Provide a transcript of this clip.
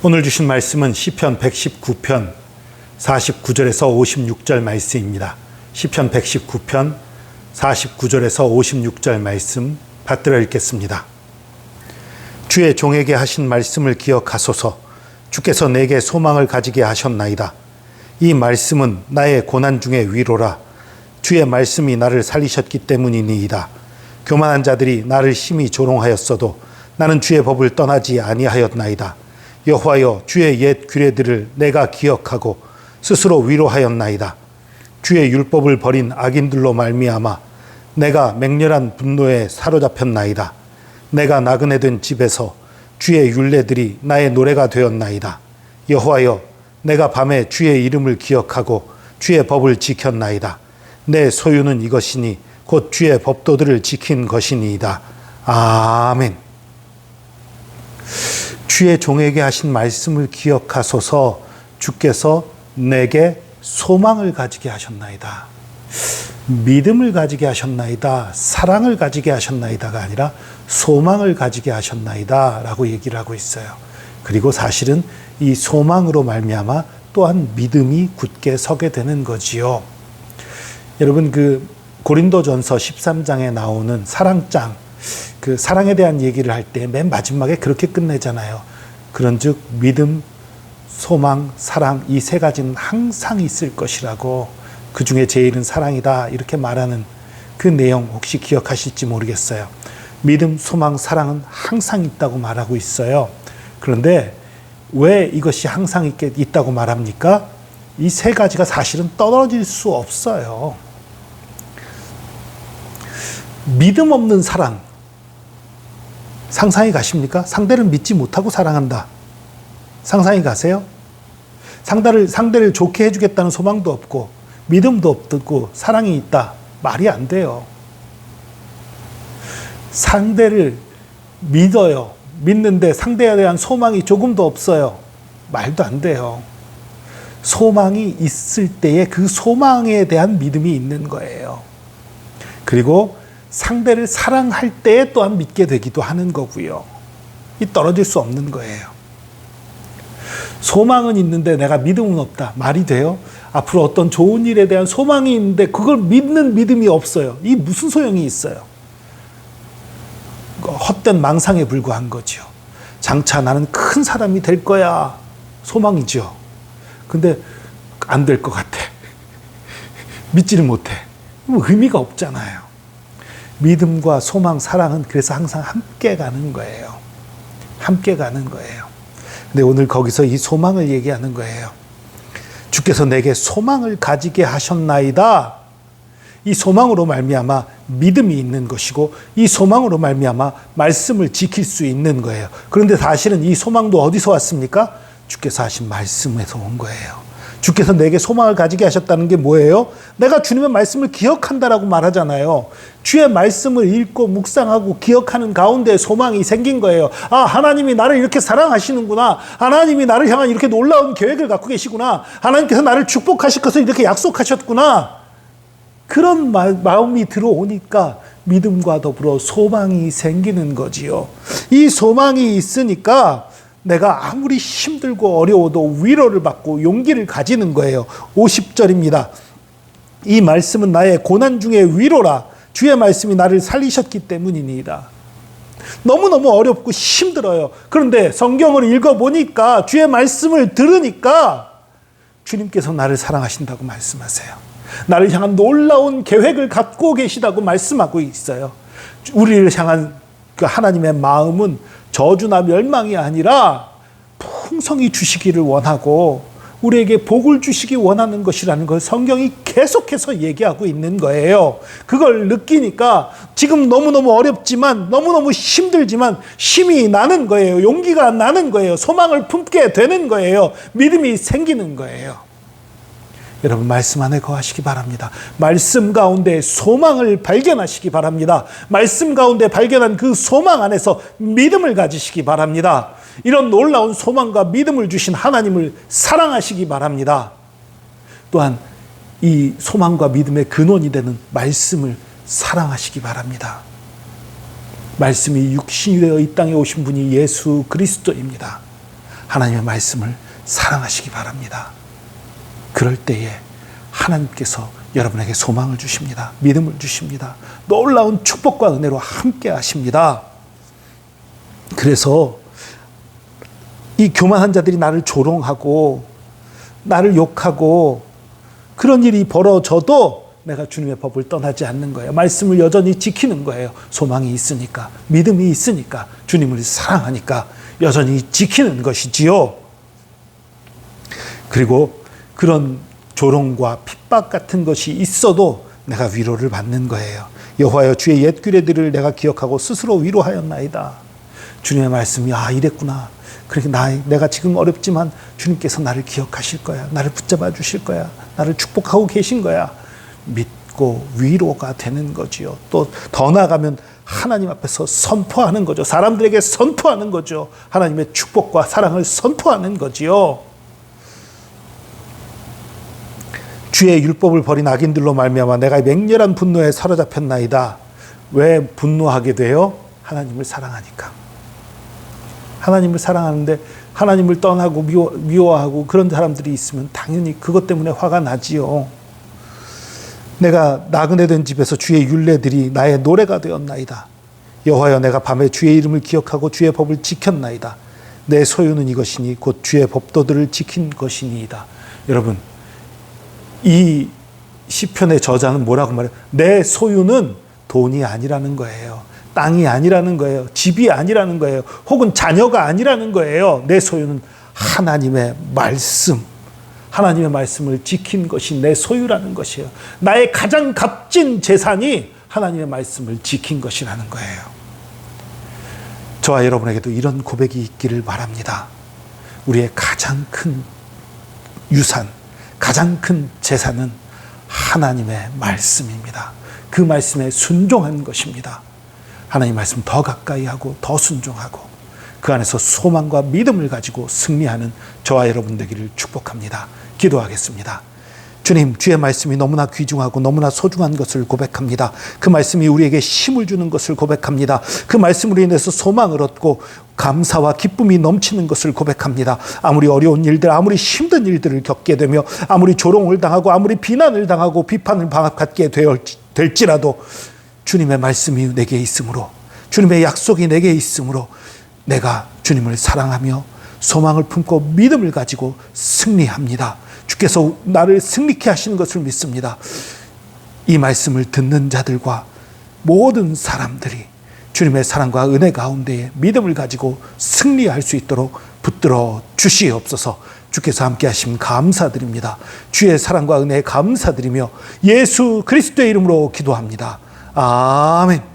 오늘 주신 말씀은 시편 119편 49절에서 56절 말씀입니다. 시편 119편 49절에서 56절 말씀 받들어 읽겠습니다. 주의 종에게 하신 말씀을 기억하소서. 주께서 내게 소망을 가지게 하셨나이다. 이 말씀은 나의 고난 중의 위로라. 주의 말씀이 나를 살리셨기 때문이니이다. 교만한 자들이 나를 심히 조롱하였어도 나는 주의 법을 떠나지 아니하였나이다. 여호와여, 주의 옛 규례들을 내가 기억하고 스스로 위로하였나이다. 주의 율법을 버린 악인들로 말미암아 내가 맹렬한 분노에 사로잡혔나이다. 내가 나그네 된 집에서 주의 율례들이 나의 노래가 되었나이다. 여호와여, 내가 밤에 주의 이름을 기억하고 주의 법을 지켰나이다. 내 소유는 이것이니 곧 주의 법도들을 지킨 것이니이다. 아멘. 주의 종에게 하신 말씀을 기억하소서. 주께서 내게 소망을 가지게 하셨나이다. 믿음을 가지게 하셨나이다. 사랑을 가지게 하셨나이다가 아니라 소망을 가지게 하셨나이다 라고 얘기를 하고 있어요. 그리고 사실은 이 소망으로 말미암아 또한 믿음이 굳게 서게 되는 거지요. 여러분, 고린도전서 13장에 나오는 사랑장, 사랑에 대한 얘기를 할 때 맨 마지막에 그렇게 끝내잖아요. 그런즉 믿음, 소망, 사랑, 이 세 가지는 항상 있을 것이라고, 그 중에 제일은 사랑이다 이렇게 말하는 그 내용 혹시 기억하실지 모르겠어요. 믿음, 소망, 사랑은 항상 있다고 말하고 있어요. 그런데 왜 이것이 항상 있다고 말합니까? 이 세 가지가 사실은 떨어질 수 없어요. 믿음 없는 사랑, 상상이 가십니까? 상대를 믿지 못하고 사랑한다. 상상이 가세요? 상대를 좋게 해주겠다는 소망도 없고 믿음도 없고 사랑이 있다. 말이 안 돼요. 상대를 믿어요. 믿는데 상대에 대한 소망이 조금도 없어요. 말도 안 돼요. 소망이 있을 때에 그 소망에 대한 믿음이 있는 거예요. 그리고 상대를 사랑할 때에 또한 믿게 되기도 하는 거고요. 이 떨어질 수 없는 거예요. 소망은 있는데 내가 믿음은 없다. 말이 돼요? 앞으로 어떤 좋은 일에 대한 소망이 있는데 그걸 믿는 믿음이 없어요. 이 무슨 소용이 있어요? 헛된 망상에 불과한 거죠. 장차 나는 큰 사람이 될 거야. 소망이죠. 근데 안 될 것 같아. 믿지를 못해. 의미가 없잖아요. 믿음과 소망, 사랑은 그래서 항상 함께 가는 거예요. 함께 가는 거예요. 근데 오늘 거기서 이 소망을 얘기하는 거예요. 주께서 내게 소망을 가지게 하셨나이다. 이 소망으로 말미암아 믿음이 있는 것이고 이 소망으로 말미암아 말씀을 지킬 수 있는 거예요. 그런데 사실은 이 소망도 어디서 왔습니까? 주께서 하신 말씀에서 온 거예요. 주께서 내게 소망을 가지게 하셨다는 게 뭐예요? 내가 주님의 말씀을 기억한다라고 말하잖아요. 주의 말씀을 읽고 묵상하고 기억하는 가운데 소망이 생긴 거예요. 아, 하나님이 나를 이렇게 사랑하시는구나. 하나님이 나를 향한 이렇게 놀라운 계획을 갖고 계시구나. 하나님께서 나를 축복하실 것을 이렇게 약속하셨구나. 그런 마음이 들어오니까 믿음과 더불어 소망이 생기는 거지요. 이 소망이 있으니까 내가 아무리 힘들고 어려워도 위로를 받고 용기를 가지는 거예요. 50절입니다. 이 말씀은 나의 고난 중의 위로라. 주의 말씀이 나를 살리셨기 때문이니이다. 너무너무 어렵고 힘들어요. 그런데 성경을 읽어보니까 주의 말씀을 들으니까 주님께서 나를 사랑하신다고 말씀하세요. 나를 향한 놀라운 계획을 갖고 계시다고 말씀하고 있어요. 우리를 향한 그 하나님의 마음은 저주나 멸망이 아니라 풍성히 주시기를 원하고 우리에게 복을 주시기 원하는 것이라는 걸 성경이 계속해서 얘기하고 있는 거예요. 그걸 느끼니까 지금 너무너무 어렵지만 너무너무 힘들지만 힘이 나는 거예요. 용기가 나는 거예요. 소망을 품게 되는 거예요. 믿음이 생기는 거예요. 여러분, 말씀 안에 거하시기 바랍니다. 말씀 가운데 소망을 발견하시기 바랍니다. 말씀 가운데 발견한 그 소망 안에서 믿음을 가지시기 바랍니다. 이런 놀라운 소망과 믿음을 주신 하나님을 사랑하시기 바랍니다. 또한 이 소망과 믿음의 근원이 되는 말씀을 사랑하시기 바랍니다. 말씀이 육신이 되어 이 땅에 오신 분이 예수 그리스도입니다. 하나님의 말씀을 사랑하시기 바랍니다. 그럴 때에 하나님께서 여러분에게 소망을 주십니다. 믿음을 주십니다. 놀라운 축복과 은혜로 함께 하십니다. 그래서 이 교만한 자들이 나를 조롱하고 나를 욕하고 그런 일이 벌어져도 내가 주님의 법을 떠나지 않는 거예요. 말씀을 여전히 지키는 거예요. 소망이 있으니까, 믿음이 있으니까, 주님을 사랑하니까 여전히 지키는 것이지요. 그리고 그런 조롱과 핍박 같은 것이 있어도 내가 위로를 받는 거예요. 여호와여, 주의 옛 규례들을 내가 기억하고 스스로 위로하였나이다. 주님의 말씀이 이랬구나. 그러니까 내가 지금 어렵지만 주님께서 나를 기억하실 거야. 나를 붙잡아 주실 거야. 나를 축복하고 계신 거야. 믿고 위로가 되는 거지요. 또 더 나아가면 하나님 앞에서 선포하는 거죠. 사람들에게 선포하는 거죠. 하나님의 축복과 사랑을 선포하는 거지요. 주의 율법을 버린 악인들로 말미암아 내가 맹렬한 분노에 사로잡혔나이다. 왜 분노하게 돼요? 하나님을 사랑하니까. 하나님을 사랑하는데 하나님을 떠나고 미워하고 그런 사람들이 있으면 당연히 그것 때문에 화가 나지요. 내가 나그네 된 집에서 주의 율례들이 나의 노래가 되었나이다. 여호와여, 내가 밤에 주의 이름을 기억하고 주의 법을 지켰나이다. 내 소유는 이것이니 곧 주의 법도들을 지킨 것이니이다. 여러분, 이 시편의 저자는 뭐라고 말해요? 내 소유는 돈이 아니라는 거예요. 땅이 아니라는 거예요. 집이 아니라는 거예요. 혹은 자녀가 아니라는 거예요. 내 소유는 하나님의 말씀, 하나님의 말씀을 지킨 것이 내 소유라는 것이에요. 나의 가장 값진 재산이 하나님의 말씀을 지킨 것이라는 거예요. 저와 여러분에게도 이런 고백이 있기를 바랍니다. 우리의 가장 큰 유산, 가장 큰 재산은 하나님의 말씀입니다. 그 말씀에 순종한 것입니다. 하나님 말씀 더 가까이 하고 더 순종하고 그 안에서 소망과 믿음을 가지고 승리하는 저와 여러분 되기를 축복합니다. 기도하겠습니다. 주님, 주의 말씀이 너무나 귀중하고 너무나 소중한 것을 고백합니다. 그 말씀이 우리에게 힘을 주는 것을 고백합니다. 그 말씀으로 인해서 소망을 얻고 감사와 기쁨이 넘치는 것을 고백합니다. 아무리 어려운 일들, 아무리 힘든 일들을 겪게 되며 아무리 조롱을 당하고 아무리 비난을 당하고 비판을 받게 될지라도 주님의 말씀이 내게 있으므로, 주님의 약속이 내게 있으므로 내가 주님을 사랑하며 소망을 품고 믿음을 가지고 승리합니다. 주께서 나를 승리케 하시는 것을 믿습니다. 이 말씀을 듣는 자들과 모든 사람들이 주님의 사랑과 은혜 가운데에 믿음을 가지고 승리할 수 있도록 붙들어 주시옵소서. 주께서 함께 하시면 감사드립니다. 주의 사랑과 은혜에 감사드리며 예수 그리스도의 이름으로 기도합니다. 아멘.